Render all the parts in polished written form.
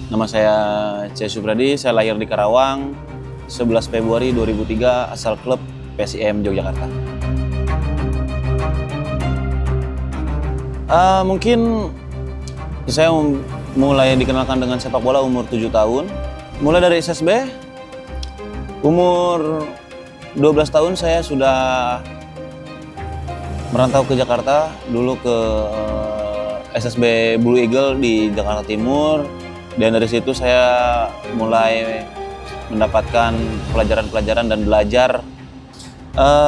Nama saya C. Supradi, saya lahir di Karawang, 11 Februari 2003, asal klub PSIM Yogyakarta. Mungkin saya mulai dikenalkan dengan sepak bola umur 7 tahun. Mulai dari SSB, umur 12 tahun saya sudah merantau ke Jakarta, dulu ke SSB Blue Eagle di Jakarta Timur. Dan dari situ saya mulai mendapatkan pelajaran-pelajaran dan belajar.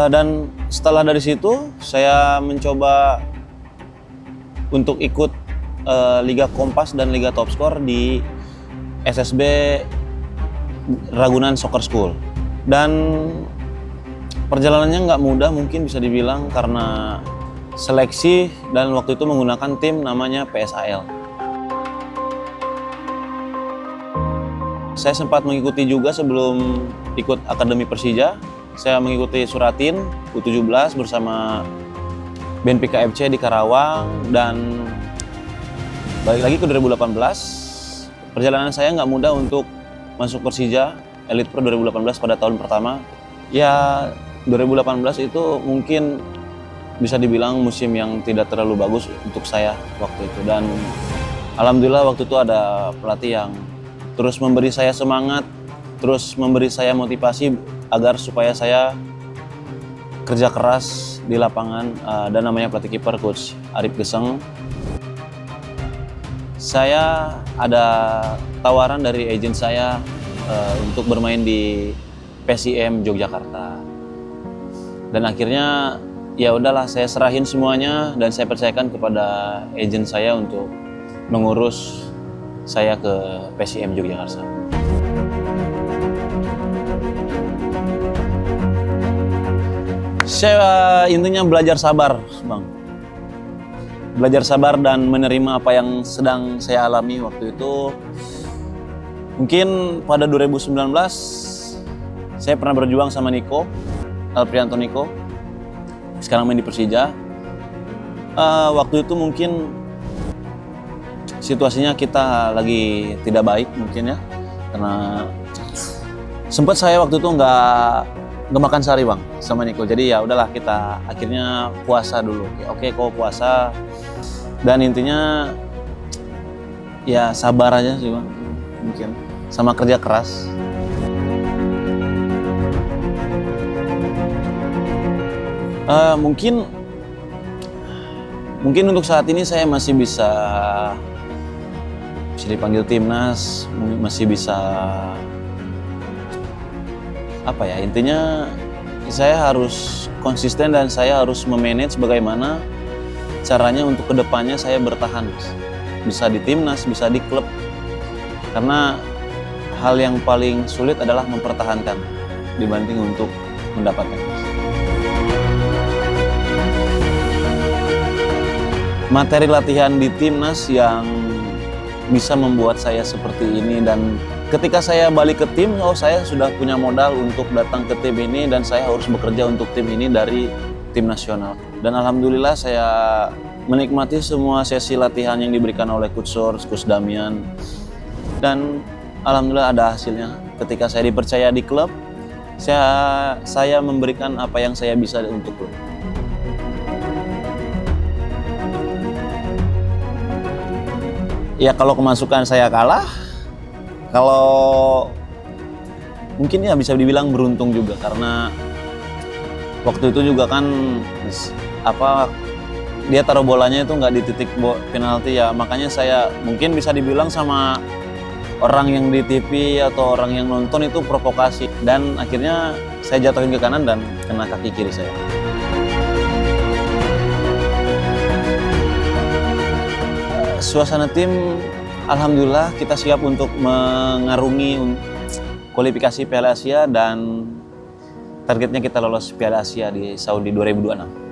Dan setelah dari situ saya mencoba untuk ikut Liga Kompas dan Liga Top Skor di SSB Ragunan Soccer School. Dan perjalanannya nggak mudah mungkin bisa dibilang karena seleksi dan waktu itu menggunakan tim namanya PSAL. Saya sempat mengikuti juga sebelum ikut Akademi Persija. Saya mengikuti Suratin U17 bersama Benfica FC di Karawang, dan balik lagi ke 2018. Perjalanan saya nggak mudah untuk masuk Persija Elite Pro 2018 pada tahun pertama. Ya, 2018 itu mungkin bisa dibilang musim yang tidak terlalu bagus untuk saya waktu itu. Dan alhamdulillah waktu itu ada pelatih yang terus memberi saya semangat, terus memberi saya motivasi agar supaya saya kerja keras di lapangan, dan namanya pelatih kiper Coach Arif Geseng. Saya ada tawaran dari agen saya untuk bermain di PSIM Yogyakarta. Dan akhirnya ya udahlah, saya serahin semuanya dan saya percayakan kepada agen saya untuk mengurus saya ke PSIM Yogyakarta. Saya intinya belajar sabar, Bang. Belajar sabar dan menerima apa yang sedang saya alami waktu itu. Mungkin pada 2019 saya pernah berjuang sama Niko, Alprianto Niko. Sekarang main di Persija. Waktu itu mungkin situasinya kita lagi tidak baik mungkin ya, karena sempat saya waktu itu nggak makan sehari, Bang, sama Niko. Jadi ya udahlah, kita akhirnya puasa dulu. Oke, kok puasa, dan intinya ya sabar aja sih, Bang, mungkin sama kerja keras. Mungkin untuk saat ini saya masih bisa dipanggil timnas, masih bisa apa ya, intinya saya harus konsisten dan saya harus memanage bagaimana caranya untuk kedepannya saya bertahan, bisa di timnas, bisa di klub, karena hal yang paling sulit adalah mempertahankan dibanding untuk mendapatkan. Materi latihan di timnas yang bisa membuat saya seperti ini, dan ketika saya balik ke tim, saya sudah punya modal untuk datang ke tim ini dan saya harus bekerja untuk tim ini dari tim nasional. Dan alhamdulillah saya menikmati semua sesi latihan yang diberikan oleh Coach Sor, Coach Damian, dan alhamdulillah ada hasilnya. Ketika saya dipercaya di klub, saya memberikan apa yang saya bisa untuk klub. Ya kalau kemasukan saya kalah, kalau mungkin ya bisa dibilang beruntung juga, karena waktu itu juga kan dia taruh bolanya itu nggak di titik penalti ya, makanya saya mungkin bisa dibilang sama orang yang di TV atau orang yang nonton itu provokasi, dan akhirnya saya jatuhin ke kanan dan kena kaki kiri saya. Suasana tim, alhamdulillah kita siap untuk mengarungi kualifikasi Piala Asia, dan targetnya kita lolos Piala Asia di Saudi 2026.